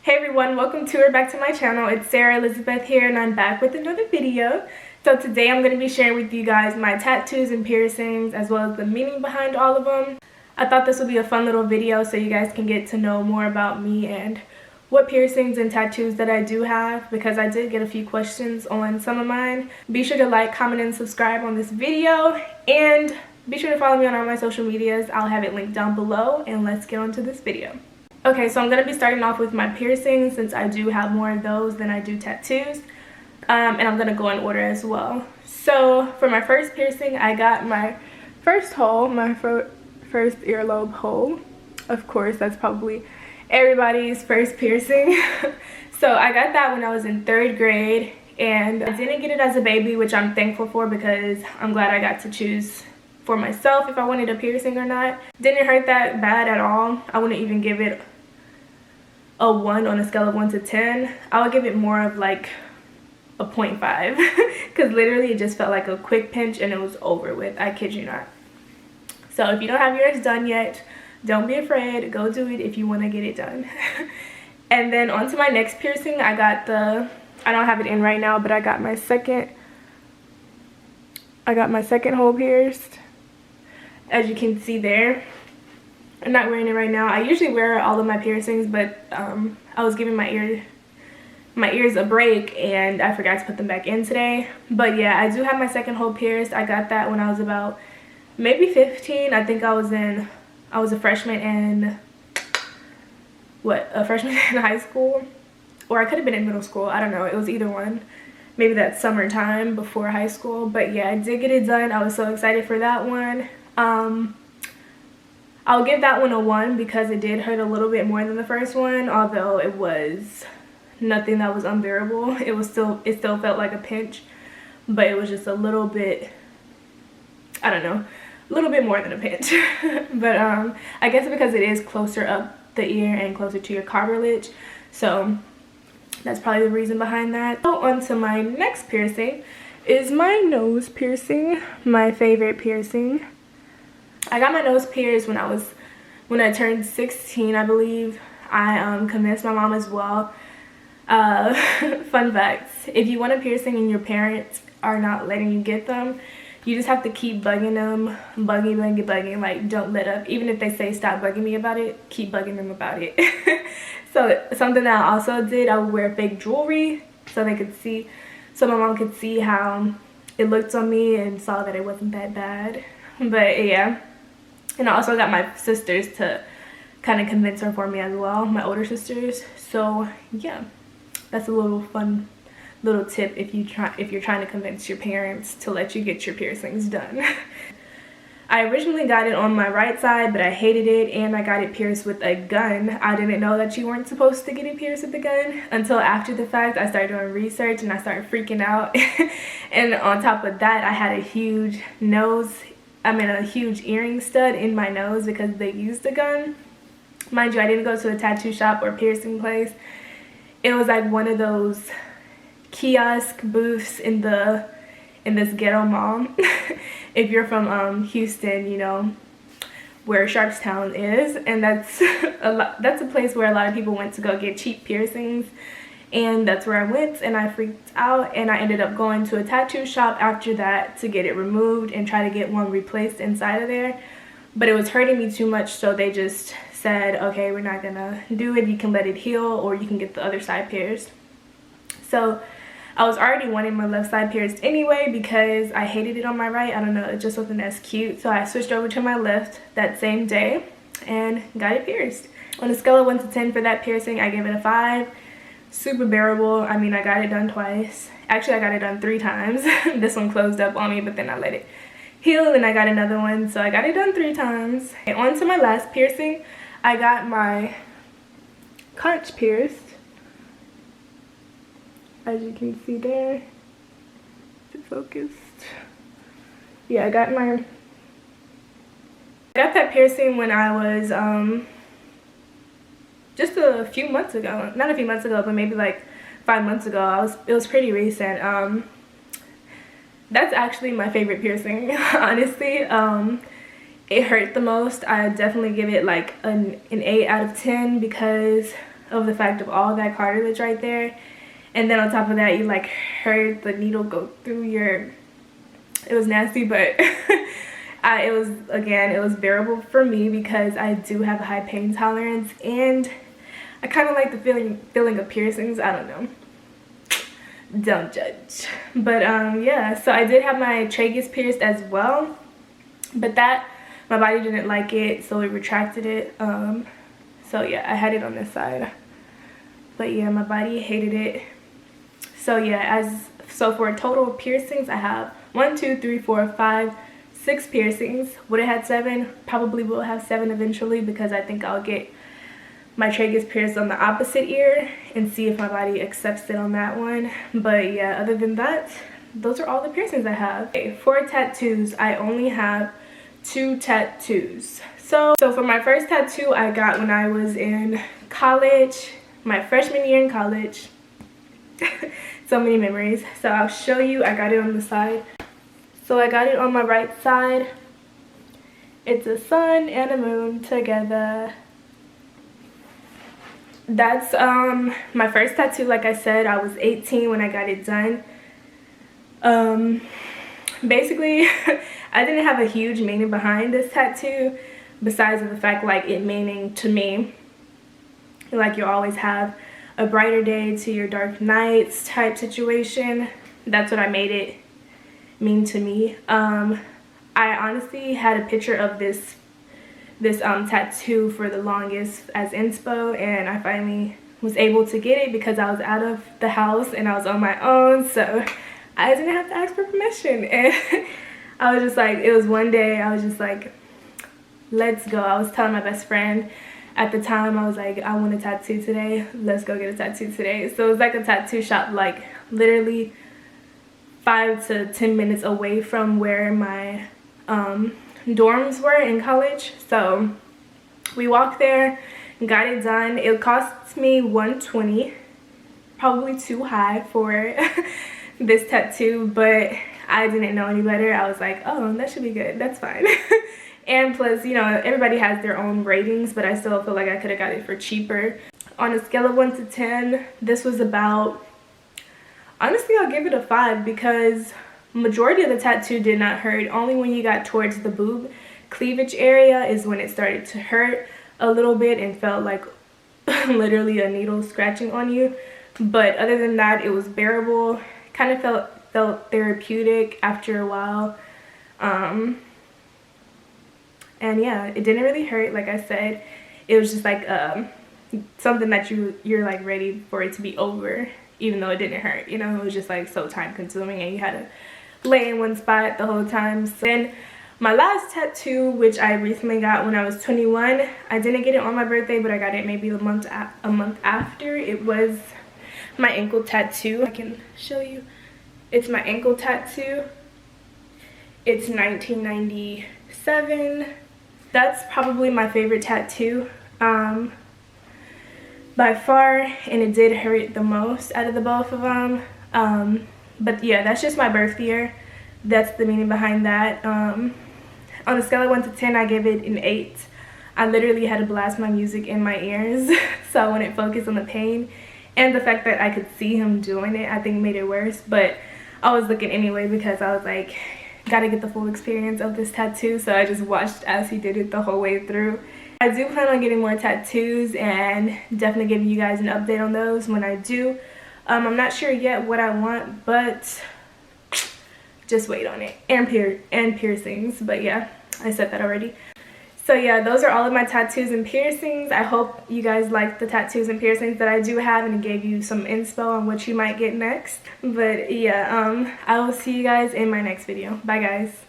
Hey everyone, welcome to or back to my channel. It's Sarah Elizabeth here and I'm back with another video. So today I'm going to be sharing with you guys my tattoos and piercings as well as the meaning behind all of them. I thought this would be a fun little video so you guys can get to know more about me and what piercings and tattoos that I do have, because I did get a few questions on some of mine. Be sure to like, comment, and subscribe on this video, and be sure to follow me on all my social medias. I'll have it linked down below, and let's get on to this video. Okay, so I'm going to be starting off with my piercings since I do have more of those than I do tattoos. And I'm going to go in order as well. So for my first piercing, I got my first hole, my first earlobe hole. Of course, that's probably everybody's first piercing. So I got that when I was in 3rd grade. And I didn't get it as a baby, which I'm thankful for because I'm glad I got to choose for myself if I wanted a piercing or not. Didn't hurt that bad at all. I wouldn't even give it a 1 on a scale of 1 to 10. I would give it more of like a 0.5 because literally it just felt like a quick pinch and it was over with. I kid you not. So if you don't have yours done yet, don't be afraid. Go do it if you want to get it done. And then on to my next piercing. I don't have it in right now, but I got my second hole pierced, as you can see there. I'm not wearing it right now. I usually wear all of my piercings, but I was giving my ears a break and I forgot to put them back in today. But yeah, I do have my second hole pierced. I got that when I was about maybe 15. I think I was a freshman in high school, or I could have been in middle school. I don't know. It was either one. Maybe that summertime before high school. But yeah, I did get it done. I was so excited for that one. I'll give that one a 1 because it did hurt a little bit more than the first one, although it was nothing that was unbearable. It still felt like a pinch, but it was just a little bit, I don't know, a little bit more than a pinch. But I guess because it is closer up the ear and closer to your cartilage, so that's probably the reason behind that. So on to my next piercing is my nose piercing, my favorite piercing. I got my nose pierced when I turned 16, I believe. I convinced my mom as well. Fun facts: if you want a piercing and your parents are not letting you get them, you just have to keep bugging them, bugging, like don't let up. Even if they say stop bugging me about it, keep bugging them about it. So something that I also did, I would wear fake jewelry so my mom could see how it looked on me and saw that it wasn't that bad. But yeah. And I also got my sisters to kind of convince her for me as well, my older sisters. So yeah, that's a little fun little tip if you're trying to convince your parents to let you get your piercings done. I originally got it on my right side, but I hated it, and I got it pierced with a gun. I didn't know that you weren't supposed to get it pierced with a gun until after the fact. I started doing research and I started freaking out. And on top of that, I had a huge earring stud in my nose because they used a gun. Mind you, I didn't go to a tattoo shop or piercing place. It was like one of those kiosk booths in this ghetto mall. If you're from Houston, you know where Sharpstown is, and that's a place where a lot of people went to go get cheap piercings. And that's where I went, and I freaked out, and I ended up going to a tattoo shop after that to get it removed and try to get one replaced inside of there. But it was hurting me too much, so they just said, okay, we're not gonna do it. You can let it heal, or you can get the other side pierced. So I was already wanting my left side pierced anyway because I hated it on my right. I don't know, it just wasn't as cute. So I switched over to my left that same day and got it pierced. On a scale of 1 to 10 for that piercing, I gave it a 5. Super bearable. I mean, I got it done twice. Actually, I got it done 3 times. This one closed up on me, but then I let it heal and I got another one. So I got it done 3 times. And on to my last piercing. I got my conch pierced. As you can see there. Is it focused? Yeah, I got that piercing when I was just a few months ago. Not a few months ago, but maybe like 5 months ago. It was pretty recent. That's actually my favorite piercing, honestly. It hurt the most. I definitely give it like an 8 out of 10 because of the fact of all that cartilage right there. And then on top of that, you like heard the needle go through your, it was nasty, but it was bearable for me because I do have a high pain tolerance, and I kind of like the feeling of piercings. I don't know, don't judge. But yeah, so I did have my tragus pierced as well, but that my body didn't like it, so it retracted it. So yeah, I had it on this side, but yeah, my body hated it. So yeah, so for a total of piercings, I have 1, 2, 3, 4, 5, 6 piercings. Would have had 7, probably will have 7 eventually, because I think I'll get my tragus pierced on the opposite ear and see if my body accepts it on that one. But yeah, other than that, those are all the piercings I have. Okay, for tattoos, I only have 2 tattoos. So for my first tattoo, I got when I was in college, my freshman year in college. So many memories. So I'll show you. I got it on the side. So I got it on my right side. It's a sun and a moon together. That's my first tattoo. Like I said, I was 18 when I got it done. Basically I didn't have a huge meaning behind this tattoo, besides the fact like it meaning to me, like you always have a brighter day to your dark nights type situation. That's what I made it mean to me. I honestly had a picture of this tattoo for the longest as inspo, and I finally was able to get it because I was out of the house and I was on my own, so I didn't have to ask for permission. And I was just like, it was one day I was just like, let's go. I was telling my best friend at the time, I was like, I want a tattoo today, let's go get a tattoo today. So it was like a tattoo shop like literally 5 to 10 minutes away from where my dorms were in college. So we walked there, got it done. It cost me $120, probably too high for this tattoo, but I didn't know any better. I was like, oh, that should be good, that's fine. And plus, you know, everybody has their own ratings, but I still feel like I could have got it for cheaper. On a scale of 1 to 10, this was about, honestly, I'll give it a 5, because majority of the tattoo did not hurt. Only when you got towards the boob cleavage area is when it started to hurt a little bit and felt like literally a needle scratching on you. But other than that, it was bearable. Kind of felt therapeutic after a while. And yeah, it didn't really hurt. Like I said, it was just like something that you're like ready for it to be over, even though it didn't hurt. You know, it was just like so time consuming and you had to lay in one spot the whole time. So then my last tattoo, which I recently got when I was 21, I didn't get it on my birthday, but I got it maybe a month after. It was my ankle tattoo. I can show you. It's my ankle tattoo. It's 1997. That's probably my favorite tattoo by far, and it did hurt the most out of the both of them. But yeah, that's just my birth year. That's the meaning behind that. On a scale of 1 to 10, I give it an 8. I literally had to blast my music in my ears so I wouldn't focus on the pain, and the fact that I could see him doing it, I think, made it worse. But I was looking anyway because I was like, gotta get the full experience of this tattoo, so I just watched as he did it the whole way through. I do plan on getting more tattoos and definitely giving you guys an update on those when I do. I'm not sure yet what I want, but just wait on it. And piercings, but yeah, I said that already. So yeah, those are all of my tattoos and piercings. I hope you guys liked the tattoos and piercings that I do have, and it gave you some inspo on what you might get next. But yeah, I will see you guys in my next video. Bye guys.